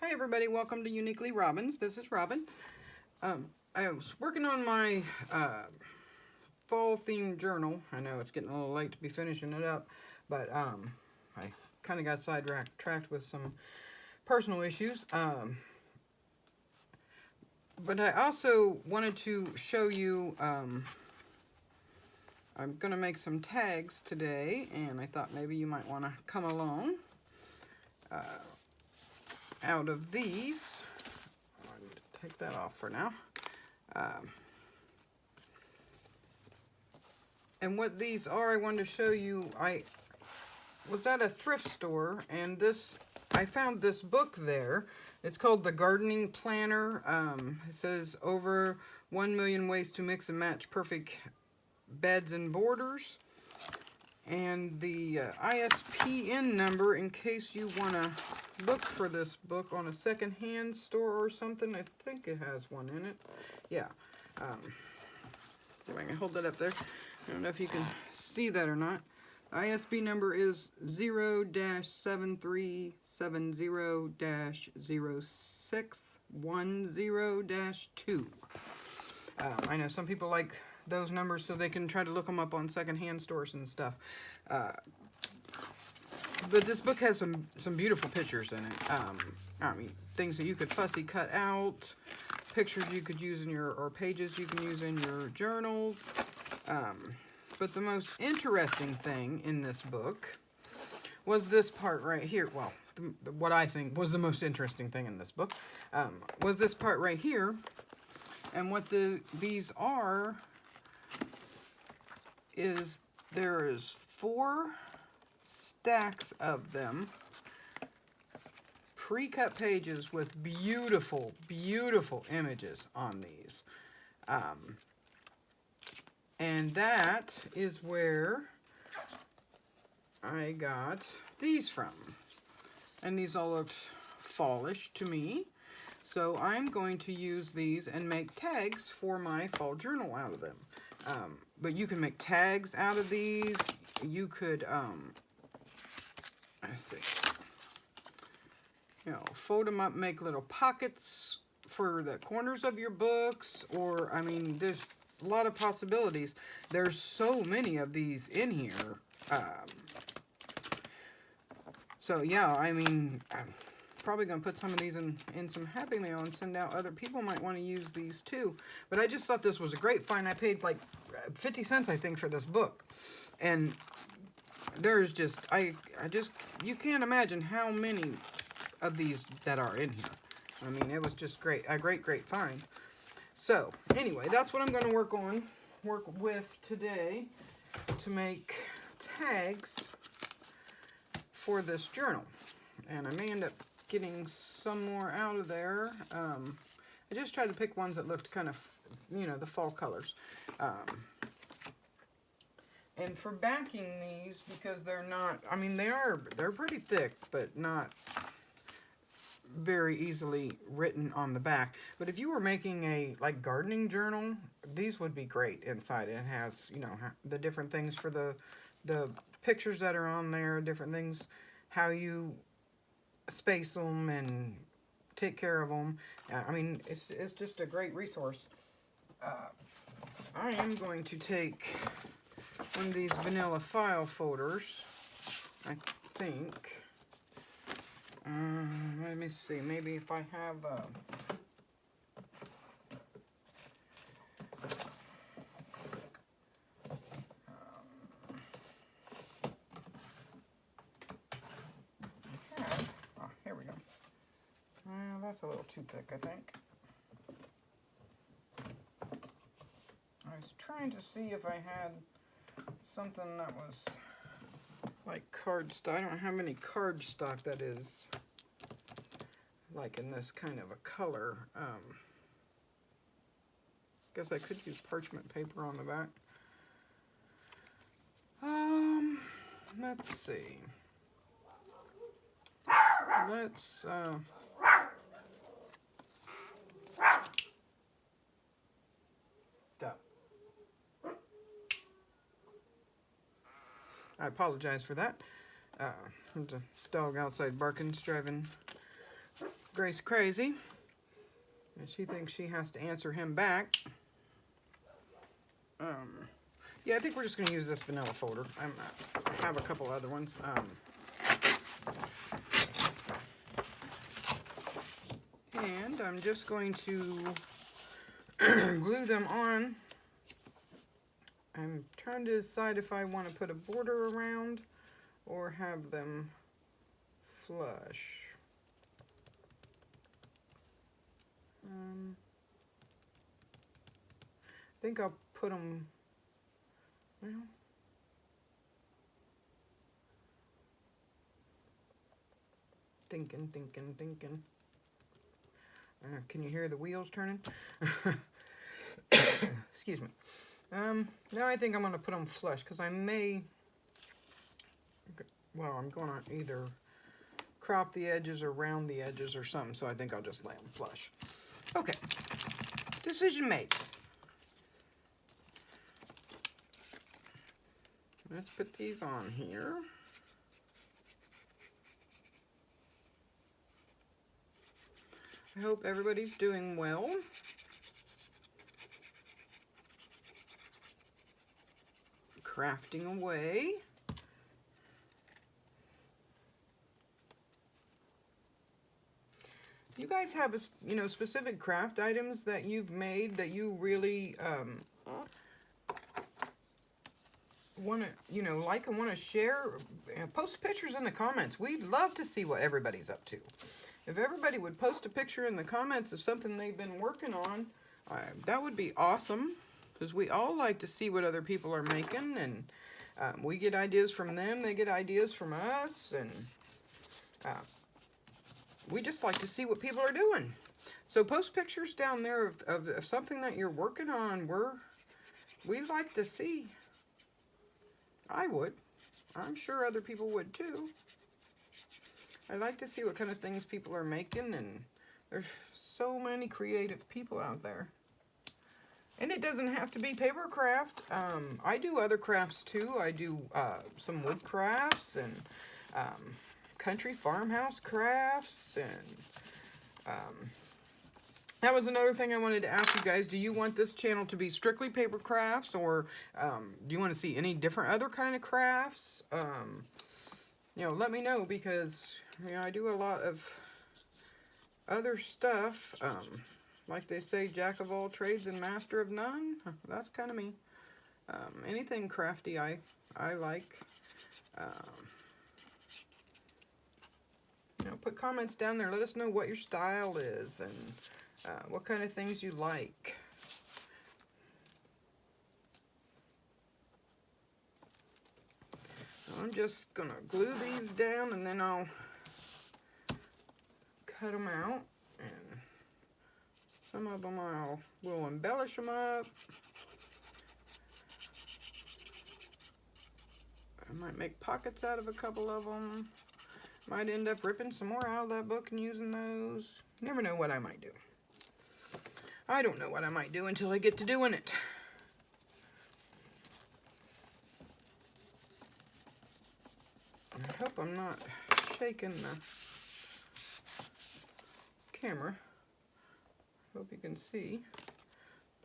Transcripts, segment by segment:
Hi everybody, welcome to Uniquely Robin's. This is Robin. I was working on my fall themed journal. I know it's getting a little late to be finishing it up, but I kind of got sidetracked with some personal issues. But I also wanted to show you, I'm going to make some tags today, and I thought maybe you might want to come along. Out of these, I'm going to take that off for now. And what these are, I wanted to show you. I was at a thrift store, and I found this book there. It's called The Gardening Planner. It says over 1 million ways to mix and match perfect beds and borders. And the ISBN number, in case you want to look for this book on a secondhand store or something. I think it has one in it. Yeah. If I can hold that up there. I don't know if you can see that or not. The ISB number is 0-7370-0610-2. I know some people like those numbers so they can try to look them up on secondhand stores and stuff. But this book has some beautiful pictures in it. I mean, things that you could fussy cut out, pictures you could use in or pages you can use in your journals. But the most interesting thing in this book was this part right here. Well, what I think was the most interesting thing in this book was this part right here. And what these are is there is 4 stacks of them, pre-cut pages with beautiful, beautiful images on these. And that is where I got these from. And these all looked fallish to me. So I'm going to use these and make tags for my fall journal out of them. But you can make tags out of these. You could, let's see, fold them up, make little pockets for the corners of your books. Or, I mean, there's a lot of possibilities. There's so many of these in here. So, yeah, I mean, I'm probably going to put some of these in some Happy Mail and send out. Other people might want to use these too. But I just thought this was a great find. I paid like 50 cents, I think, for this book. And there's just, you can't imagine how many of these that are in here. I mean, it was just great. A great, great find. So, anyway, that's what I'm going to work with today to make tags for this journal. And I may end up getting some more out of there. I just tried to pick ones that looked kind of, the fall colors. And for backing these, because they're not, I mean, they're pretty thick, but not very easily written on the back. But if you were making a gardening journal, these would be great inside. It has, the different things for the pictures that are on there, different things, how you space them and take care of them. I mean, it's just a great resource. I am going to take one of these vanilla file folders, I think. Let me see, maybe if I have here we go. That's a little too thick, I think. I was trying to see if I had something that was like cardstock. I don't know how many cardstock that is, like in this kind of a color. Guess I could use parchment paper on the back. Let's see. Let's stop. I apologize for that. There's a dog outside barking, driving Grace crazy. And she thinks she has to answer him back. Yeah, I think we're just going to use this vanilla folder. I have a couple other ones. And I'm just going to glue them on. I'm trying to decide if I want to put a border around or have them flush. I think I'll put them, well, thinking. Can you hear the wheels turning? Excuse me. Now I think I'm going to put them flush because I may, well, I'm going to either crop the edges or round the edges or something, so I think I'll just lay them flush. Okay, decision made. Let's put these on here. I hope everybody's doing well. Crafting away. You guys have, specific craft items that you've made that you really want to, like and want to share? Post pictures in the comments. We'd love to see what everybody's up to. If everybody would post a picture in the comments of something they've been working on, that would be awesome. Because we all like to see what other people are making, and we get ideas from them, they get ideas from us, and we just like to see what people are doing. So post pictures down there of something that you're working on. We'd like to see. I would. I'm sure other people would too. I'd like to see what kind of things people are making, and there's so many creative people out there. And it doesn't have to be paper craft. I do other crafts too. I do some wood crafts and country farmhouse crafts, and that was another thing I wanted to ask you guys. Do you want this channel to be strictly paper crafts, or do you want to see any different other kind of crafts? Let me know, because I do a lot of other stuff. Like they say, jack of all trades and master of none. That's kind of me. Anything crafty I like. Put comments down there. Let us know what your style is and what kind of things you like. I'm just going to glue these down, and then I'll cut them out. And some of them will embellish them up. I might make pockets out of a couple of them. Might end up ripping some more out of that book and using those. Never know what I might do. I don't know what I might do until I get to doing it. I hope I'm not shaking the camera. Hope you can see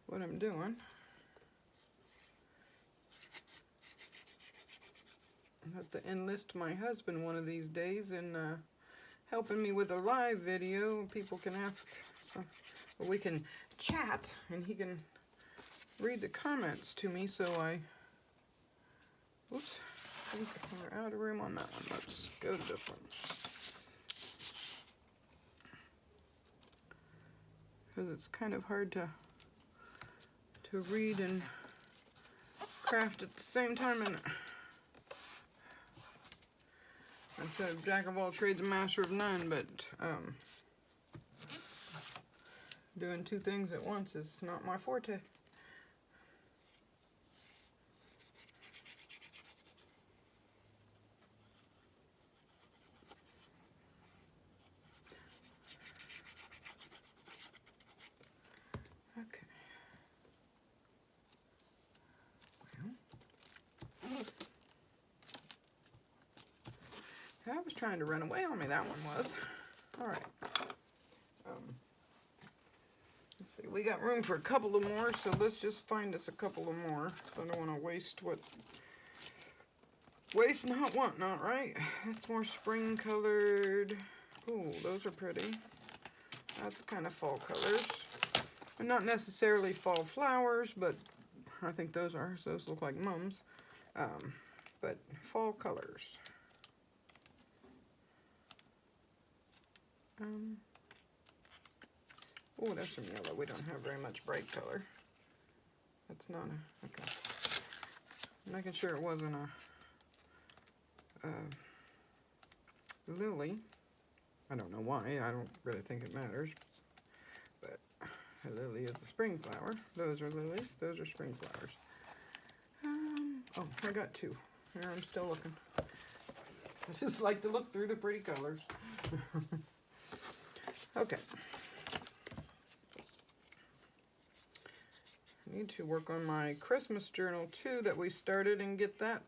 what I'm doing. I have to enlist my husband one of these days in helping me with a live video. People can ask, we can chat, and he can read the comments to me. So oops, I think we're out of room on that one. Let's go to this one. Because it's kind of hard to read and craft at the same time. And I said jack of all trades and master of none, but doing two things at once is not my forte. Okay. That was trying to run away on me, that one was. Alright. Let's see, we got room for a couple of more, so let's just find us a couple of more. So I don't want to waste not, want not, right? That's more spring colored. Ooh, those are pretty. That's kind of fall colors. And not necessarily fall flowers, but I think those are. So those look like mums. But fall colors. Oh, that's some yellow. We don't have very much bright color. That's not a, okay. I'm making sure it wasn't a lily. I don't know why. I don't really think it matters. But a lily is a spring flower. Those are lilies. Those are spring flowers. Oh, I got two. Here, I'm still looking. I just like to look through the pretty colors. Okay. I need to work on my Christmas journal too that we started and get that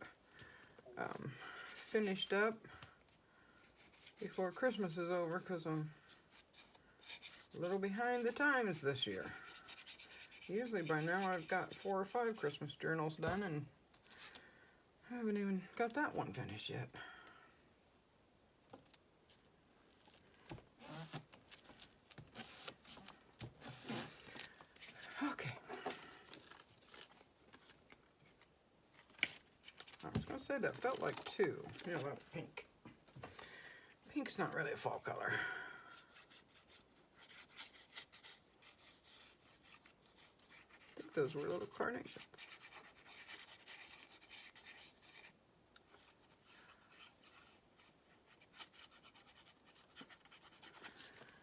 finished up before Christmas is over, because I'm a little behind the times this year. Usually by now I've got 4 or 5 Christmas journals done, and I haven't even got that one finished yet. Okay. I was going to say that felt like 2. You know, that was pink. Pink's not really a fall color. I think those were little carnations.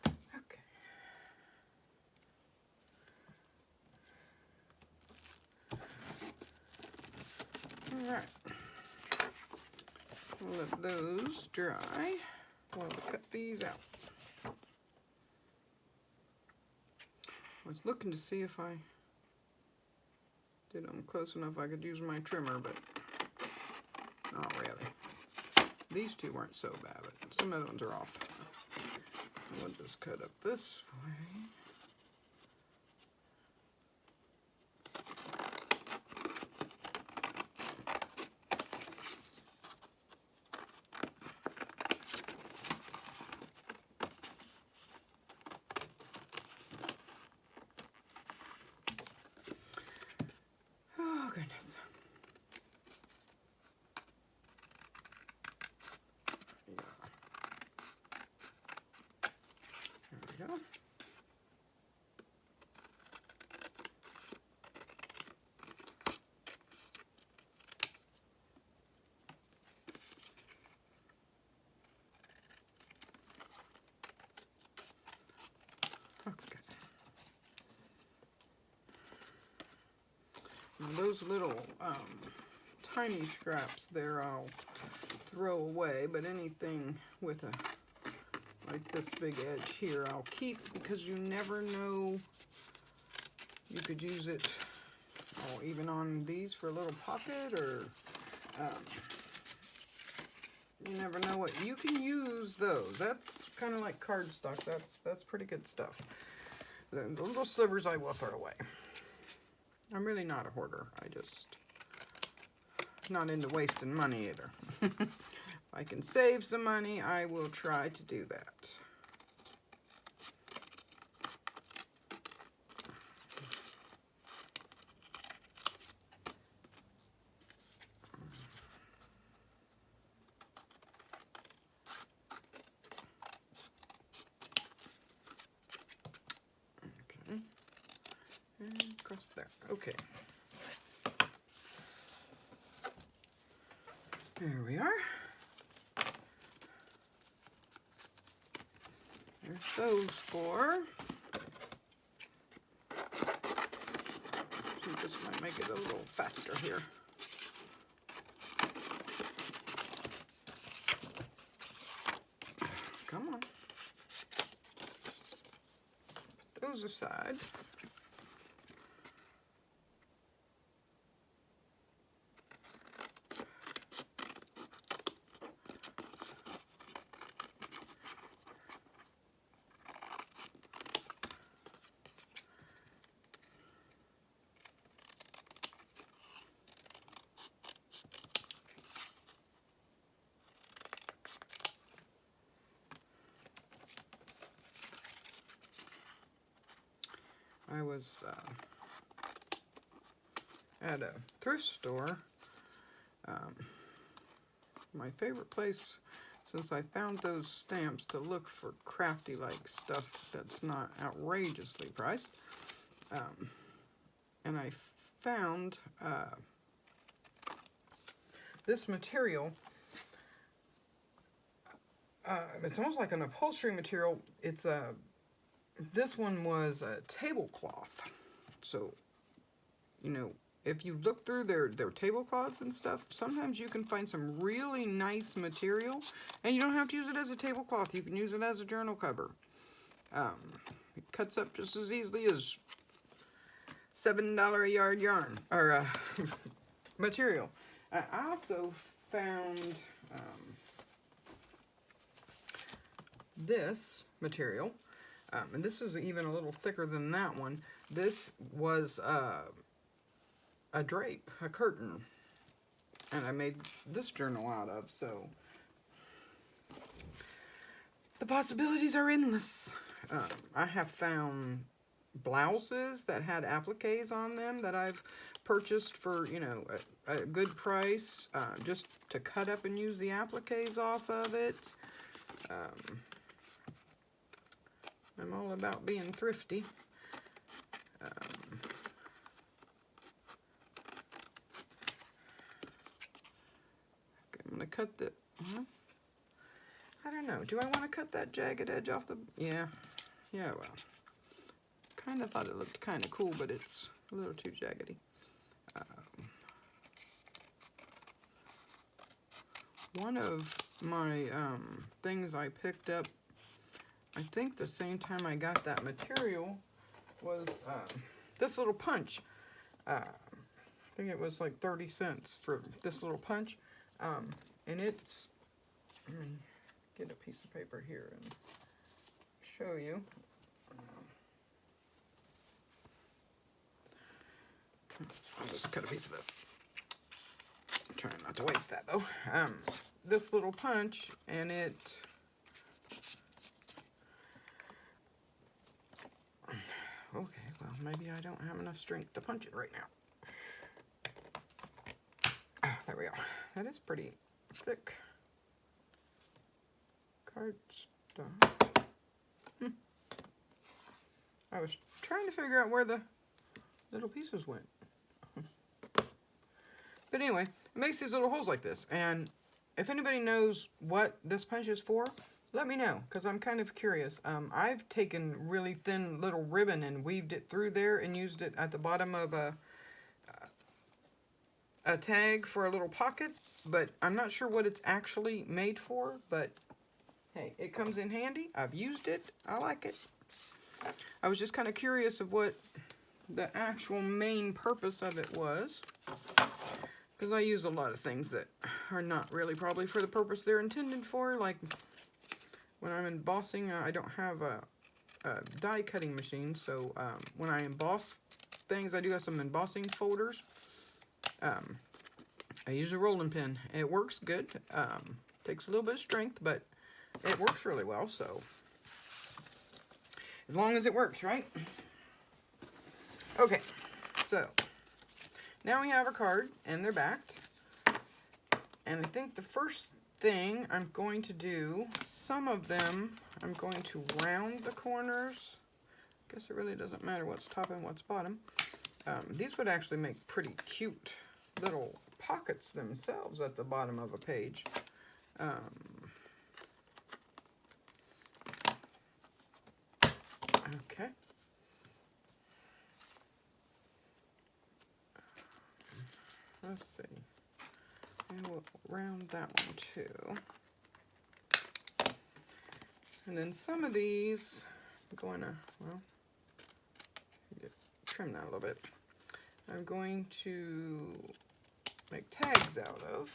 Okay. All right. We'll let those dry while we cut these out. I was looking to see if I did them close enough I could use my trimmer, but not really. These two weren't so bad, but some other ones are off. We'll just cut up this way. Oh, goodness. Yeah. There we go. Okay. Now those little tiny scraps there I'll throw away, but anything with a like this big edge here I'll keep, because you never know, you could use it even on these for a little pocket, or you never know what you can use those. That's kind of like cardstock. That's pretty good stuff. The little slivers I will throw away. I'm really not a hoarder. I just not into wasting money either. If I can save some money, I will try to do that. Okay. And across there. Okay. There we are. There's those 4. See, this might make it a little faster here. Come on. Put those aside. I was at a thrift store. My favorite place, since I found those stamps, to look for crafty like stuff that's not outrageously priced. And I found this material. It's almost like an upholstery material. It's this one was a tablecloth. So, you know, if you look through their tablecloths and stuff, sometimes you can find some really nice material, and you don't have to use it as a tablecloth. You can use it as a journal cover. It cuts up just as easily as $7 a yard yarn, or material. I also found this material, and this is even a little thicker than that one. This was a drape, a curtain, and I made this journal out of, so the possibilities are endless. I have found blouses that had appliques on them that I've purchased for, you know, a good price, just to cut up and use the appliques off of it. I'm all about being thrifty. I'm going to cut the, I don't know, do I want to cut that jagged edge off the, yeah, well, kind of thought it looked kind of cool, but it's a little too jaggedy. One of my things I picked up, I think the same time I got that material, was this little punch. I think it was like 30 cents for this little punch. And it's, let me get a piece of paper here and show you. I'll just cut a piece of this. I'm trying not to waste that though. This little punch, and it, okay, well, maybe I don't have enough strength to punch it right now. There we go. That is pretty thick cardstock. I was trying to figure out where the little pieces went. But anyway, it makes these little holes like this. And if anybody knows what this punch is for, let me know, because I'm kind of curious. I've taken really thin little ribbon and weaved it through there and used it at the bottom of a tag for a little pocket, but I'm not sure what it's actually made for, but hey, it comes in handy. I've used it. I like it. I was just kind of curious of what the actual main purpose of it was, because I use a lot of things that are not really probably for the purpose they're intended for. Like when I'm embossing, I don't have a die cutting machine, so when I emboss things, I do have some embossing folders. I use a rolling pin. It works good. Takes a little bit of strength, but it works really well, so as long as it works, right? Okay, so now we have our card, and they're backed. And I think the first thing I'm going to do, some of them, I'm going to round the corners. Guess it really doesn't matter what's top and what's bottom. These would actually make pretty cute little pockets themselves at the bottom of a page. Okay. Let's see. And we'll round that one too. And then some of these, I'm going to, well, trim that a little bit. I'm going to make tags out of.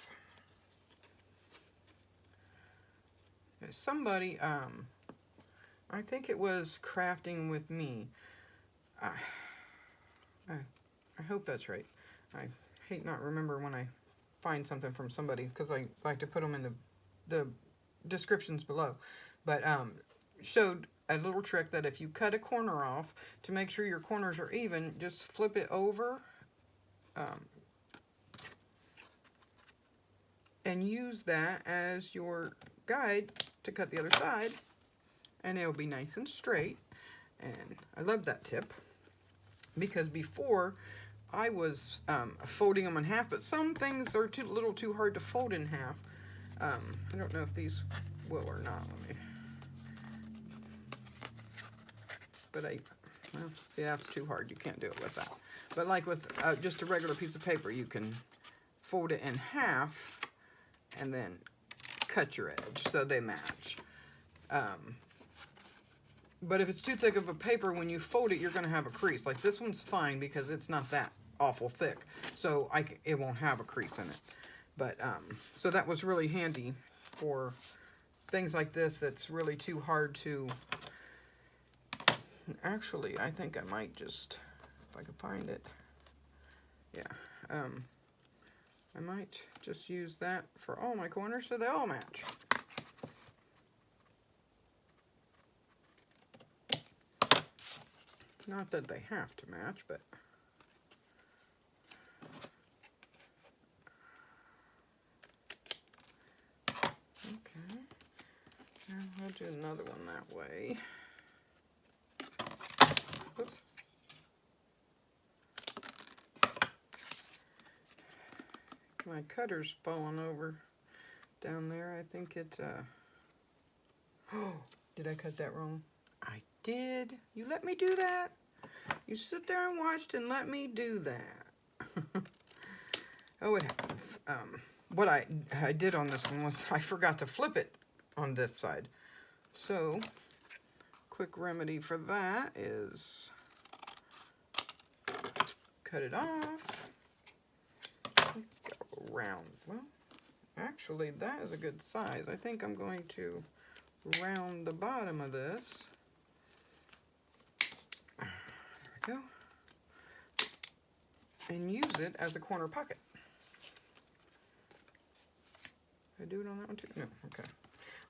There's somebody, I think it was Crafting with Me. I hope that's right. I hate not remember when I find something from somebody, because I like to put them in the descriptions below. But showed a little trick that if you cut a corner off, to make sure your corners are even, just flip it over and use that as your guide to cut the other side, and it'll be nice and straight. And I love that tip, because before I was folding them in half, but some things are a little too hard to fold in half. I don't know if these will or not. Well, see, that's too hard. You can't do it with that. But like with just a regular piece of paper, you can fold it in half and then cut your edge so they match. But if it's too thick of a paper, when you fold it, you're going to have a crease. Like this one's fine because it's not that awful thick, so it won't have a crease in it. But so that was really handy for things like this that's really too hard to. Actually, I think I might just, if I can find it, yeah, I might just use that for all my corners so they all match. Not that they have to match, but okay. And I'll do another one that way. Oops. My cutter's falling over down there. I think it, oh, did I cut that wrong? I did. You let me do that? You sit there and watched and let me do that. Oh, it happens. What I did on this one was I forgot to flip it on this side. So, quick remedy for that is cut it off. Go around. Well, actually, that is a good size. I think I'm going to round the bottom of this. There we go. And use it as a corner pocket. Did I do it on that one too? No, okay.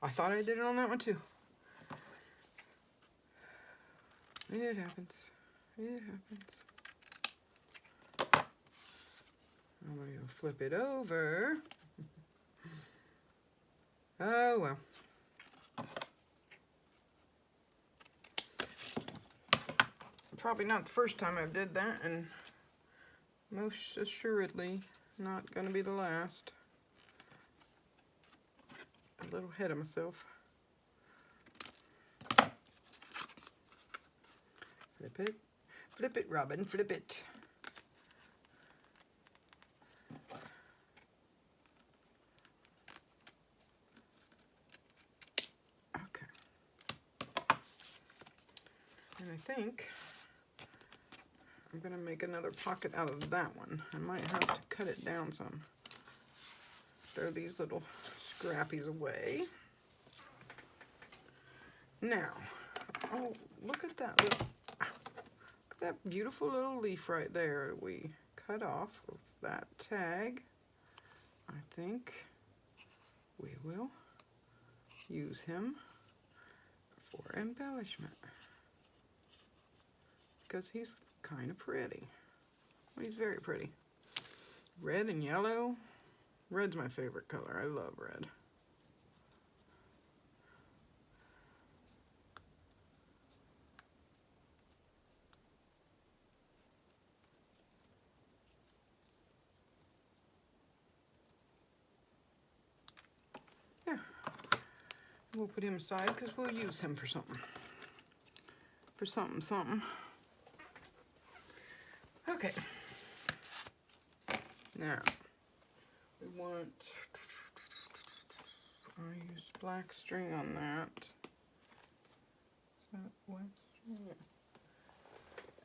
I thought I did it on that one too. It happens. It happens. I'm going to flip it over. Oh, well. Probably not the first time I've did that, and most assuredly not going to be the last. A little ahead of myself. Flip it, Robin, flip it. Okay. And I think I'm going to make another pocket out of that one. I might have to cut it down some. Throw these little scrappies away. Now, oh, look at that little, that beautiful little leaf right there we cut off with that tag. I think we will use him for embellishment because he's kind of pretty. Well, he's very pretty. Red and yellow. Red's my favorite color. I love red. Yeah. We'll put him aside because we'll use him for something. For something. Okay. Now, we want, I used black string on that. Is that white string? Yeah.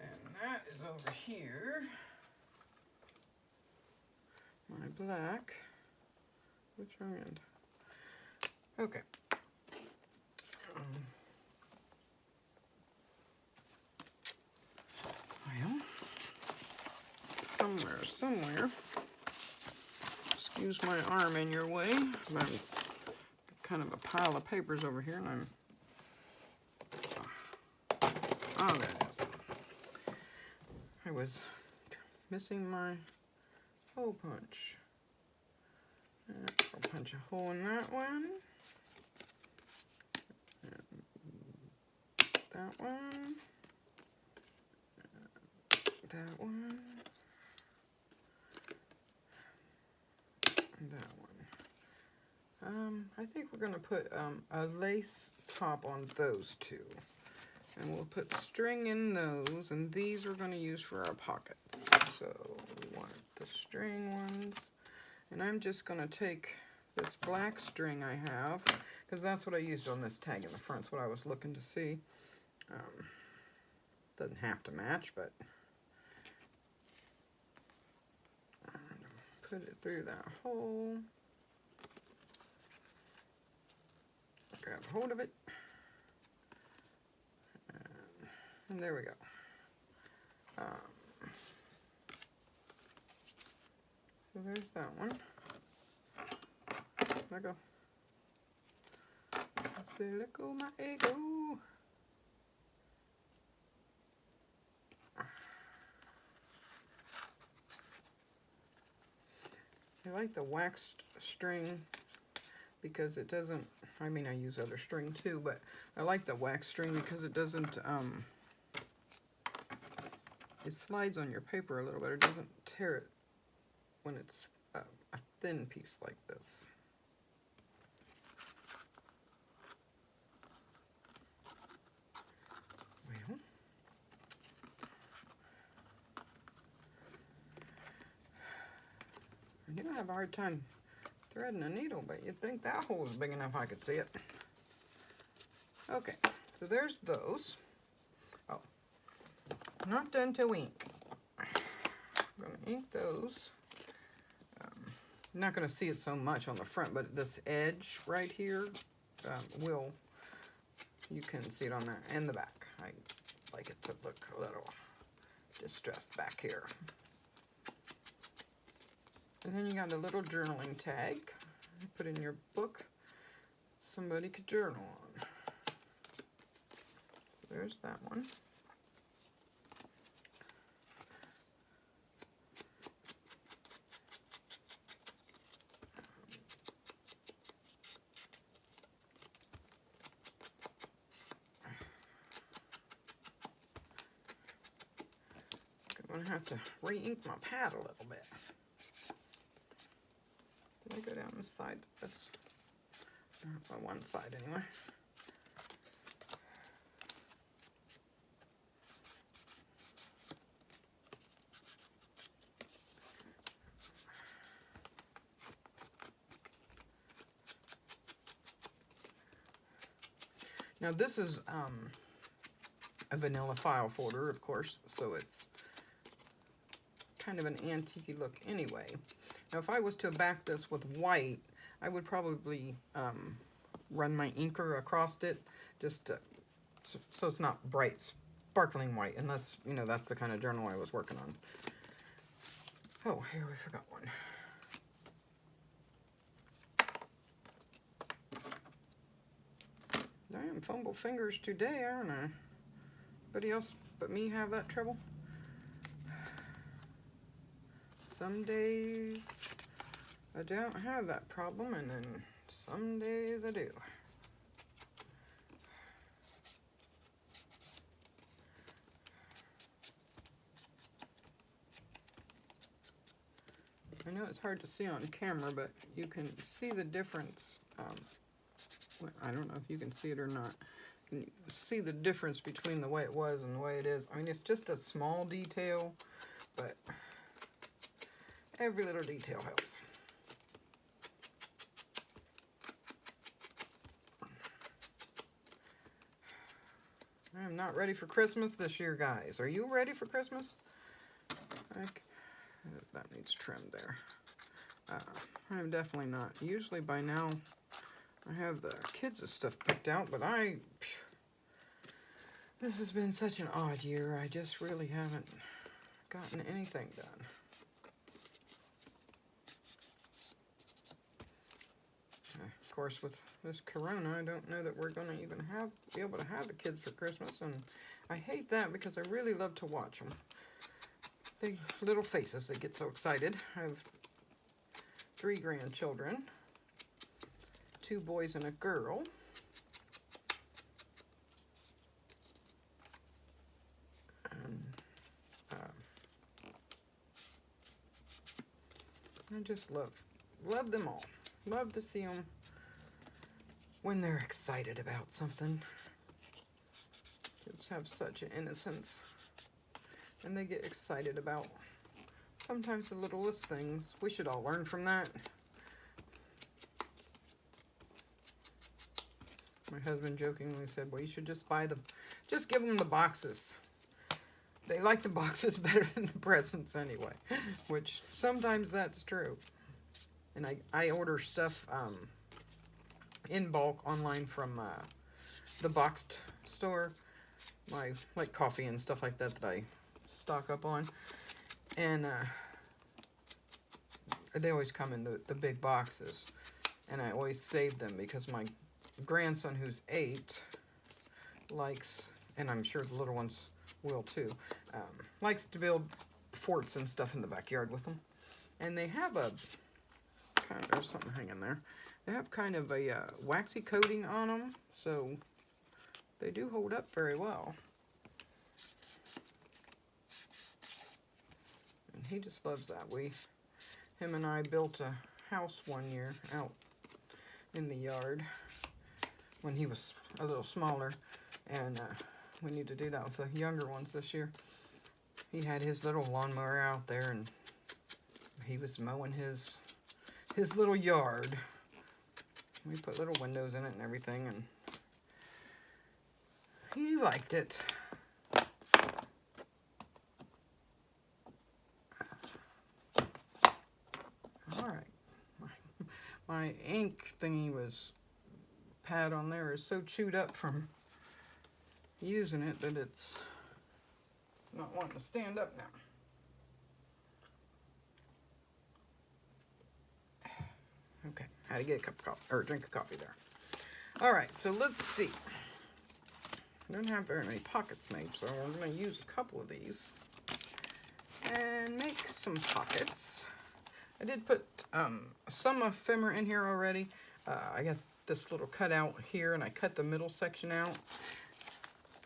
And that is over here. My black. Which end? Okay. Well, somewhere. Excuse my arm in your way. I'm kind of a pile of papers over here, and I'm Oh, there it is. I was missing my hole punch. I'll punch a hole in that one. That one. That one. And that one. I think we're going to put a lace top on those two. And we'll put string in those, and these we're going to use for our pockets. So we want the string ones. And I'm just going to take this black string I have, because that's what I used on this tag in the front. It's what I was looking to see. Doesn't have to match, but I'm going to put it through that hole. Grab hold of it. And there we go. So there's that one. Let go. I say, let go my ego. I like the waxed string because it doesn't, I mean I use other string too, but I like the wax string because it doesn't, it slides on your paper a little bit. It doesn't tear it when it's a thin piece like this. Well, I do have a hard time threading a needle, but you'd think that hole was big enough I could see it. Okay, so there's those. Oh, not done till we ink. I'm going to ink those. I'm not going to see it so much on the front, but this edge right here you can see it on there, and the back. I like it to look a little distressed back here. And then you got a little journaling tag. Put in your book. Somebody could journal on. So there's that one. I'm gonna have to re-ink my pad a little bit. Did I go down this side? This, on one side anyway. Now this is a vanilla file folder, of course, so it's kind of an antique look anyway. Now if I was to back this with white, I would probably run my inker across it, just to, so it's not bright sparkling white, unless, you know, that's the kind of journal I was working on. Oh, here we forgot one. Damn, fumble fingers today, aren't I? Anybody else but me have that trouble? Some days I don't have that problem, and then some days I do. I know it's hard to see on camera, but you can see the difference. I don't know if you can see it or not. You can see the difference between the way it was and the way it is. I mean, it's just a small detail, but every little detail helps. I am not ready for Christmas this year, guys. Are you ready for Christmas? That needs trimmed there. I'm definitely not. Usually by now I have the kids' stuff picked out, but this has been such an odd year. I just really haven't gotten anything done. Of course, with this corona, I don't know that we're going to even be able to have the kids for Christmas, and I hate that because I really love to watch them. The little faces, they get so excited. I have 3 grandchildren, 2 boys and a girl. And, I just love them all. Love to see them when they're excited about something. Kids have such an innocence, and they get excited about sometimes the littlest things. We should all learn from that. My husband jokingly said, well, you should just just give them the boxes. They like the boxes better than the presents anyway, which sometimes that's true. And I order stuff in bulk online from the boxed store, like coffee and stuff like that I stock up on. And they always come in the big boxes. And I always save them because my grandson, who's 8, likes, and I'm sure the little ones will too, likes to build forts and stuff in the backyard with them. And they have there's something hanging there. They have kind of a waxy coating on them, so they do hold up very well. And he just loves that. Him and I built a house one year out in the yard when he was a little smaller, and we need to do that with the younger ones this year. He had his little lawnmower out there, and he was mowing his little yard. We put little windows in it and everything, and he liked it. All right, my ink thingy pad on there is so chewed up from using it that it's not wanting to stand up now. Okay, how to get a cup of coffee, or drink of coffee there. All right, so let's see. I don't have very many pockets made, so I'm going to use a couple of these and make some pockets. I did put some ephemera in here already. I got this little cutout here, and I cut the middle section out.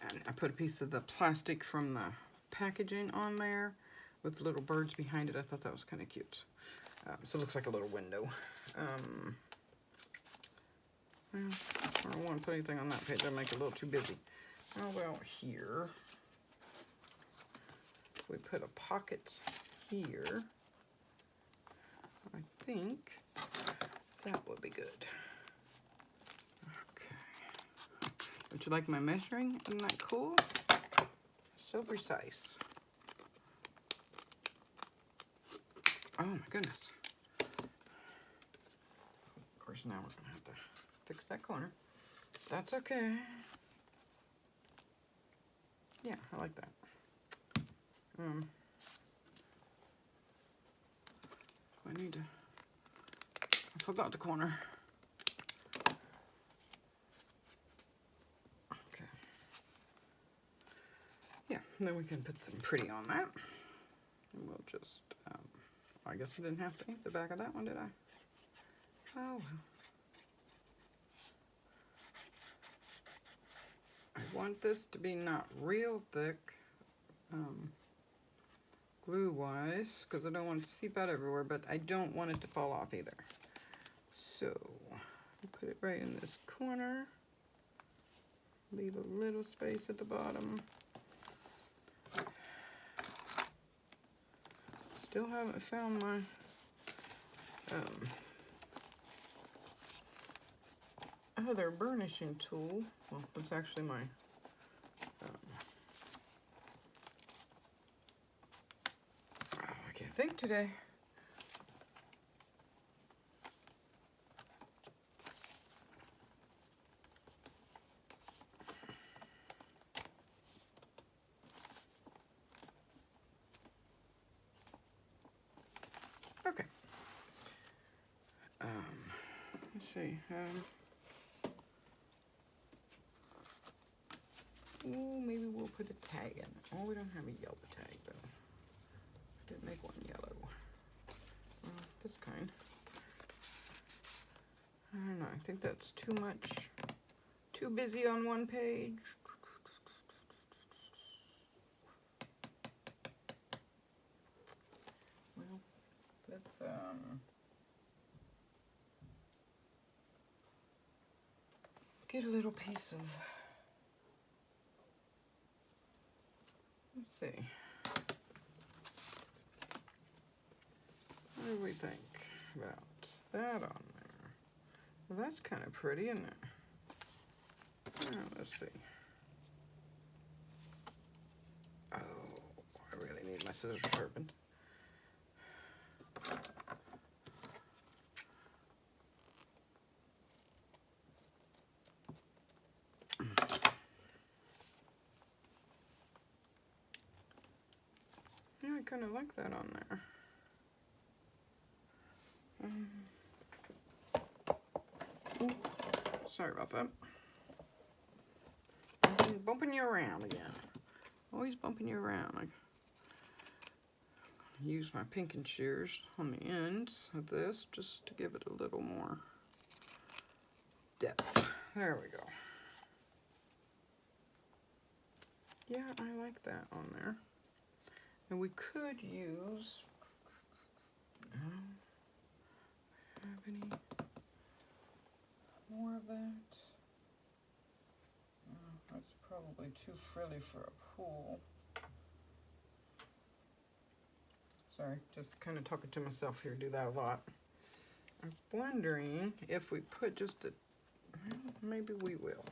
And I put a piece of the plastic from the packaging on there with little birds behind it. I thought that was kind of cute. So it looks like a little window. Well, I don't want to put anything on that page. That'll make it a little too busy. How about here? We put a pocket here. I think that would be good. Okay. Don't you like my measuring? Isn't that cool? So precise. Oh my goodness. Of course, now we're gonna have to fix that corner. That's okay. Yeah, I like that. I need to, I forgot the corner. Okay. Yeah, and then we can put some pretty on that. And we'll just, I guess I didn't have to ink the back of that one, did I? Oh, well. I want this to be not real thick, glue-wise, because I don't want it to seep out everywhere, but I don't want it to fall off either. So, I'll put it right in this corner. Leave a little space at the bottom. Still haven't found my other burnishing tool. Well, it's actually my I can't think today. Okay. Let's see. Ooh, maybe we'll put a tag in it. Oh, we don't have a yellow tag though. I did make one yellow. This kind. I don't know, I think that's too much. Too busy on one page. Well, let's get a little piece of, let's see. What do we think about that on there? Well, that's kind of pretty, isn't it? Oh, let's see. Oh, I really need my scissors sharpened. Yeah, I kind of like that on there. Ooh, sorry about that. Bumping you around again. Always bumping you around. I use my pinking shears on the ends of this just to give it a little more depth. There we go. Yeah, I like that on there. And we could use, have any more of that? That's probably too frilly for a pool. Sorry, just kind of talking to myself here, do that a lot. I'm wondering if we put just a, maybe we will.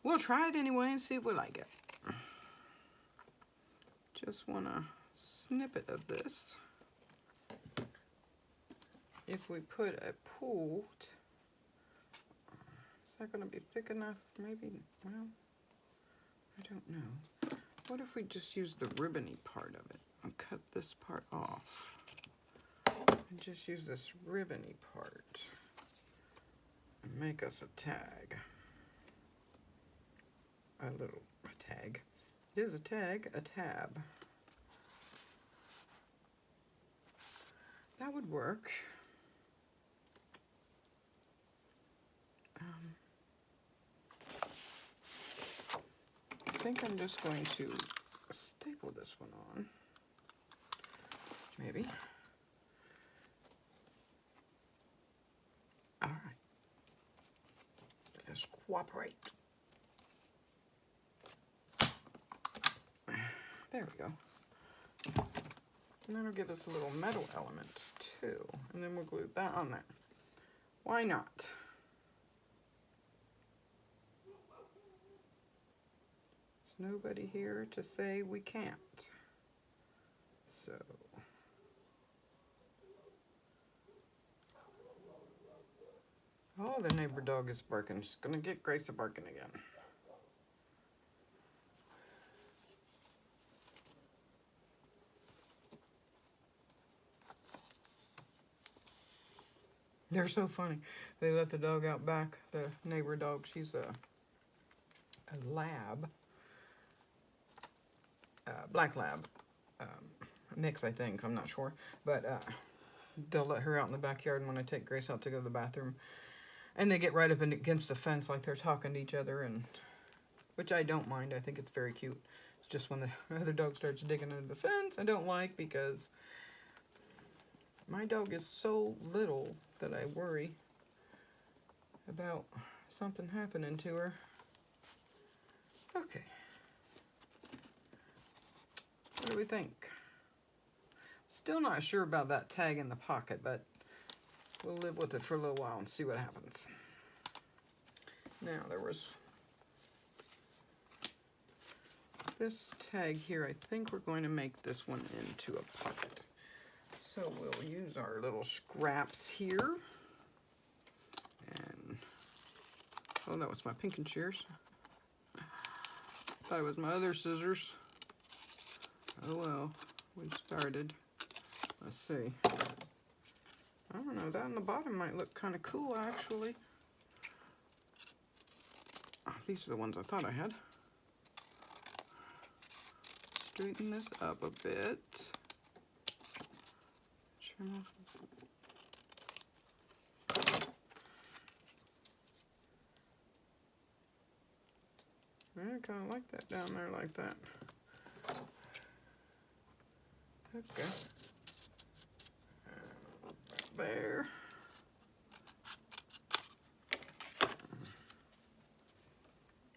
We'll try it anyway and see if we like it. Just want a snippet of this. If we put a pool, is that going to be thick enough? Maybe, well, I don't know. What if we just use the ribbony part of it and cut this part off? And just use this ribbony part and make us a tag. A tag. It is a tag, a tab. That would work. I think I'm just going to staple this one on. Maybe. All right. Let's cooperate. There we go. And that'll give us a little metal element too. And then we'll glue that on there. Why not? There's nobody here to say we can't. So. Oh, the neighbor dog is barking. She's gonna get Grace a barking again. They're so funny. They let the dog out back, the neighbor dog. She's a lab, black lab, mix, I think. I'm not sure. But they'll let her out in the backyard, and when I take Grace out to go to the bathroom, and they get right up against the fence like they're talking to each other, and which I don't mind. I think it's very cute. It's just when the other dog starts digging under the fence, I don't like, because my dog is so little that I worry about something happening to her. Okay. What do we think? Still not sure about that tag in the pocket, but we'll live with it for a little while and see what happens. Now, there was this tag here. I think we're going to make this one into a pocket. So we'll use our little scraps here. And, oh, that was my pinking shears. Thought it was my other scissors. Oh well, we started. Let's see. I don't know, that on the bottom might look kind of cool, actually. Oh, these are the ones I thought I had. straighten this up a bit. Trim off. I kind of like that down there like that. Okay. Right there.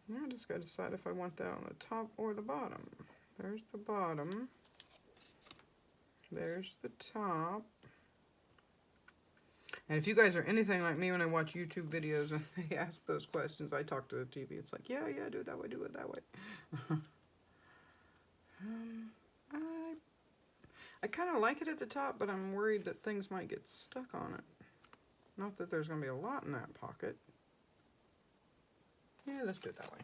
Now I just got to decide if I want that on the top or the bottom. There's the bottom. There's the top. And if you guys are anything like me when I watch YouTube videos and they ask those questions, I talk to the TV. It's like, yeah, do it that way, do it that way. I kind of like it at the top, but I'm worried that things might get stuck on it. Not that there's going to be a lot in that pocket. Yeah, let's do it that way.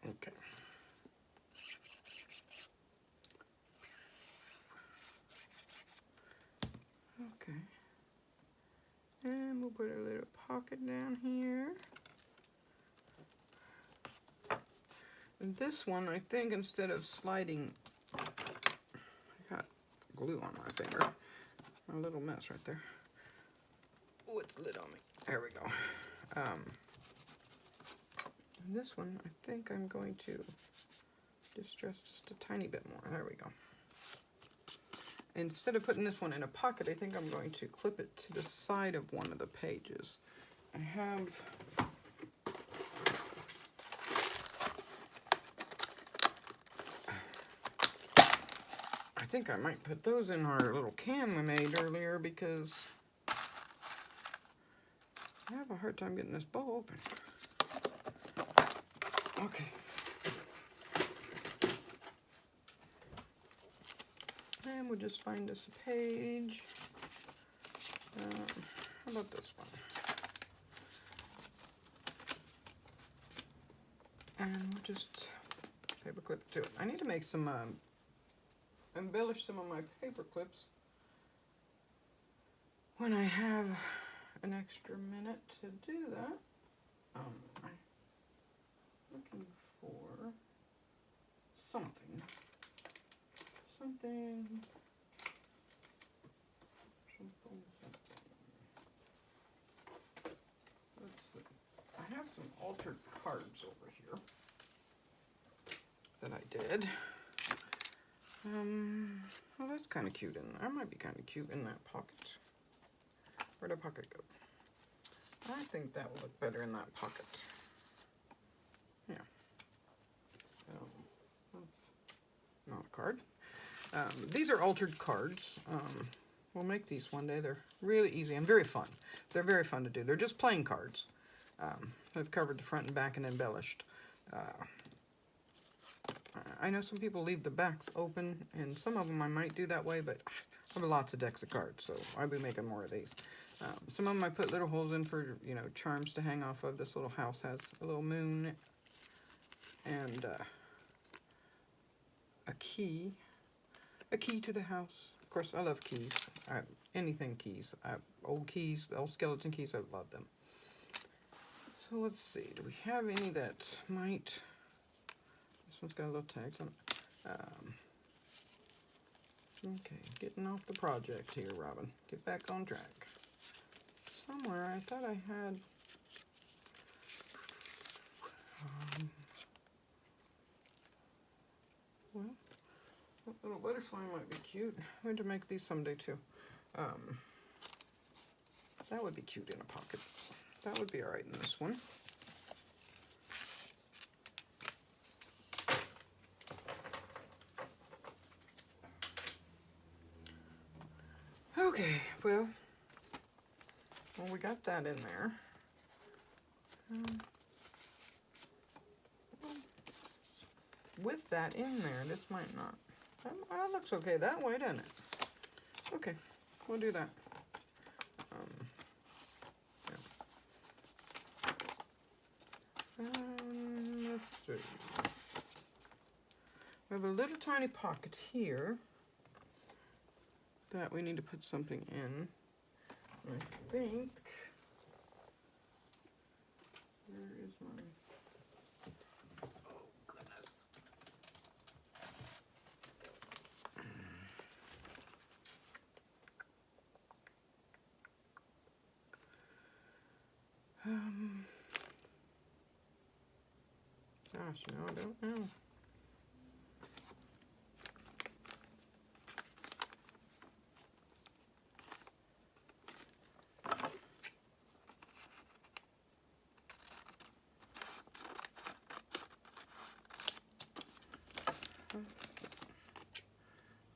Okay. Okay. And we'll put a little pocket down here. And this one, I think, instead of sliding, I got glue on my finger. A little mess right there. Oh, it's lit on me. There we go. This one, I think I'm going to distress just a tiny bit more. There we go. Instead of putting this one in a pocket, I think I'm going to clip it to the side of one of the pages. I have I think I might put those in our little can we made earlier because I have a hard time getting this bowl open. Okay. And we'll just find us a page. How about this one? And we'll just paper clip to it. I need to make some, embellish some of my paper clips when I have an extra minute to do that. I'm looking for something. Let's see. I have some altered cards over here that I did. Well, that's kind of cute in there. That might be kind of cute in that pocket. Where'd the pocket go? I think that will look better in that pocket. Yeah. That's not a card. These are altered cards. We'll make these one day. They're really easy and very fun. They're very fun to do. They're just plain cards. I've covered the front and back and embellished. I know some people leave the backs open, and some of them I might do that way, but I have lots of decks of cards, so I'll be making more of these. Some of them I put little holes in for, you know, charms to hang off of. This little house has a little moon and a key to the house. Of course, I love keys. Anything keys. Old keys, old skeleton keys, I love them. So let's see, do we have any that might... This one's got a little tags on it. Okay, getting off the project here, Robin. Get back on track. Somewhere I thought I had... well, that little butterfly might be cute. I'm going to make these someday too. That would be cute in a pocket. That would be alright in this one. Okay, well, we got that in there. With that in there, this might not. That looks okay that way, doesn't it? Okay, we'll do that. Let's see. We have a little tiny pocket here. that we need to put something in. I think, where is my, oh goodness. Gosh, no, I don't know.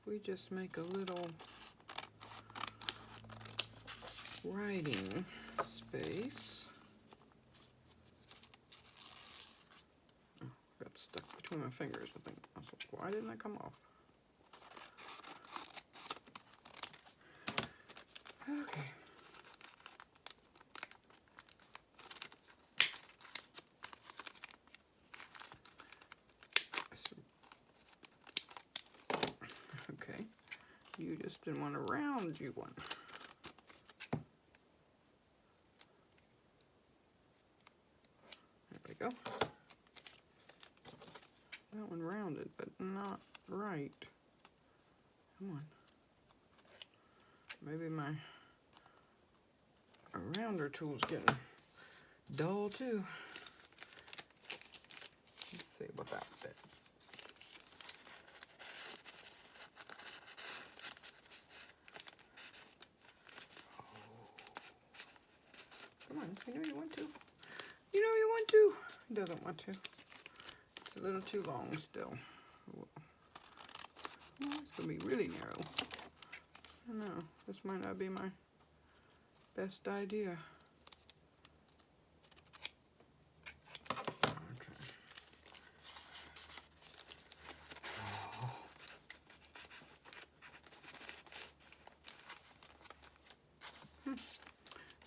We just make a little writing space. Oh, got stuck between my fingers, I think. Why didn't that come off? Okay. Okay. You just didn't want a round, you want. There we go. That one rounded, but not right. Come on. Maybe my rounder tool's getting dull too. Let's see what that fits. Oh. Come on, you know you want to. You know you want to. He doesn't want to. It's a little too long still. Oh, it's gonna be really narrow. I know, this might not be my best idea. Okay.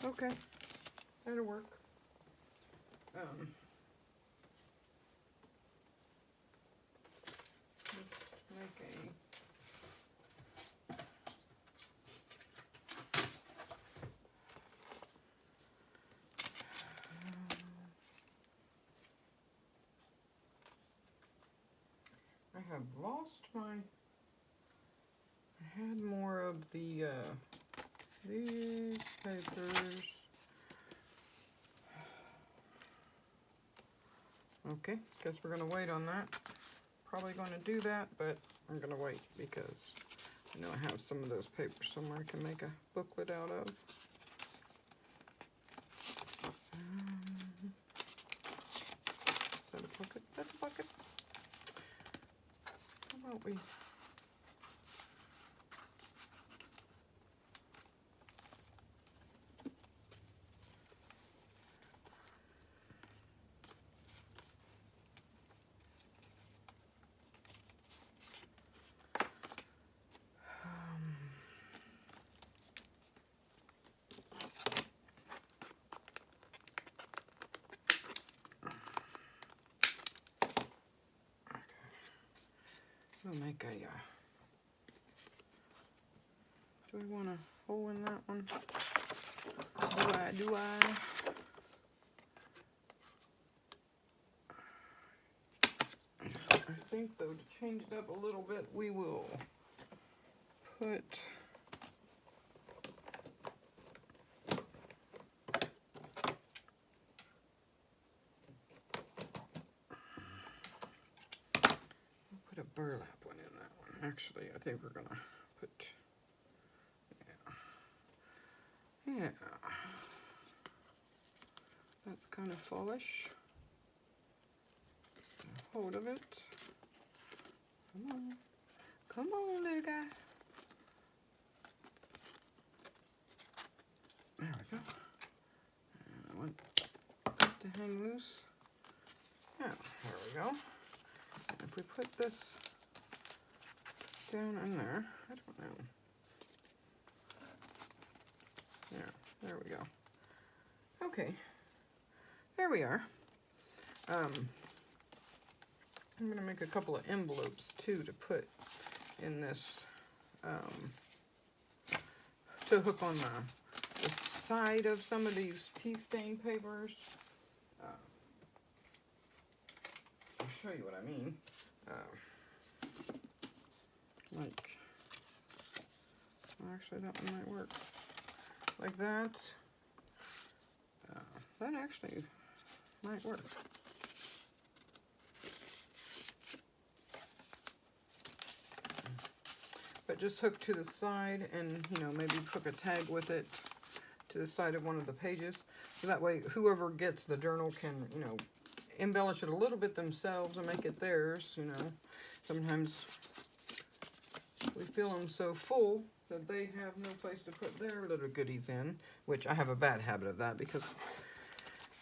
Oh. Okay, that'll work. Let's make I have lost my, I had more of the, these papers. Okay, guess we're gonna wait on that. Probably gonna do that, but I'm gonna wait because I know I have some of those papers somewhere I can make a booklet out of. Is that a bucket? That's a bucket. How about we? We'll make a, do we want a hole in that one? Do I? I think though, to change it up a little bit, we will put a burlap one in that one. Actually, I think we're gonna put, yeah. That's kind of fallish. Hold of it. Come on, little guy. There we go. And I want it to hang loose. Yeah, there we go. And if we put this down in there, I don't know. There we go. Okay, there we are. I'm gonna make a couple of envelopes too to put in this to hook on the side of some of these tea stain papers. I'll show you what I mean. Like, actually that one might work. Like that. That actually might work. But just hook to the side and, you know, maybe hook a tag with it to the side of one of the pages. So that way whoever gets the journal can, you know, embellish it a little bit themselves and make it theirs, you know. Sometimes we fill them so full that they have no place to put their little goodies in, which I have a bad habit of that because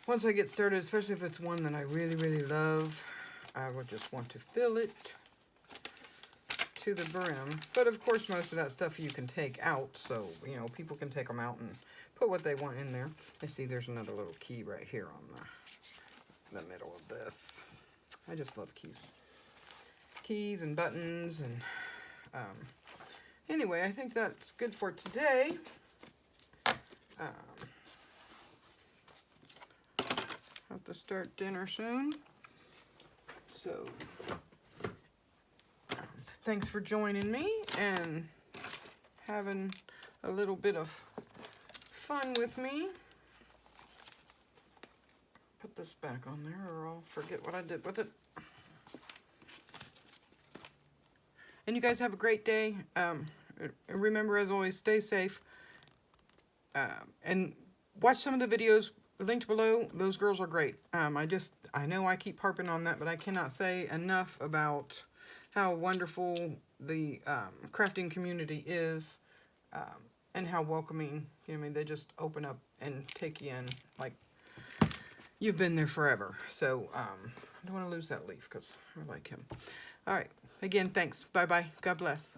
once I get started, especially if it's one that I really, really love, I would just want to fill it to the brim. But of course, most of that stuff you can take out, so, you know, people can take them out and put what they want in there. I see there's another little key right here on the middle of this. I just love keys. Keys and buttons and anyway, I think that's good for today. Have to start dinner soon. So, thanks for joining me and having a little bit of fun with me. Put this back on there or I'll forget what I did with it. And you guys have a great day. Remember, as always, stay safe. And watch some of the videos linked below. Those girls are great. I know I keep harping on that, but I cannot say enough about how wonderful the crafting community is and how welcoming. You know, I mean, they just open up and take you in like you've been there forever. So I don't want to lose that leaf because I like him. All right. Again, thanks. Bye-bye. God bless.